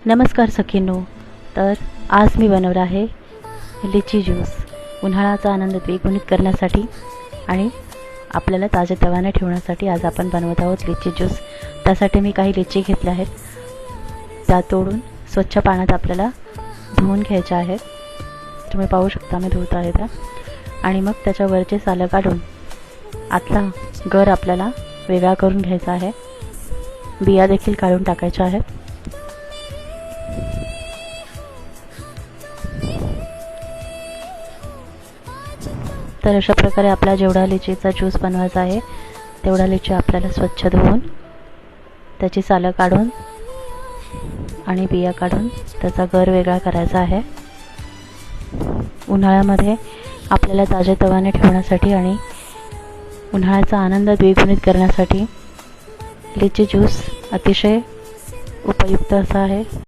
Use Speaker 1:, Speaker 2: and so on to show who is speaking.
Speaker 1: नमस्कार सखींनो. तर आज मी बनवला आहे लिची ज्यूस. उन्हाळ्याचा आनंद द्विगुणित करण्यासाठी आणि आपल्याला ताजेतवाने ठेवण्यासाठी आज आपण बनवत आहोत लिची ज्यूस. त्यासाठी मी काही लिची घेतल्या आहेत. त्या तोडून स्वच्छ पाण्यात आपल्याला धुवून घ्यायच्या आहेत. तुम्ही पाहू शकता मी धुवत आहे त्या. आणि मग त्याच्यावरचे सालं काढून आतला गर आपल्याला वेगळा करून घ्यायचा आहे. बिया देखील काढून टाकायच्या आहेत. तर अशा प्रकारे आपला जेवढा लिचीचा ज्यूस बनवायचा आहे तेवढा लिची आपल्याला स्वच्छ धुवून त्याची सालं काढून आणि बिया काढून त्याचा गर वेगळा करायचा आहे. उन्हाळ्यामध्ये आपल्याला ताजेतवाने ठेवण्यासाठी आणि उन्हाळ्याचा आनंद द्विगुणित करण्यासाठी लिची ज्यूस अतिशय उपयुक्त असा आहे.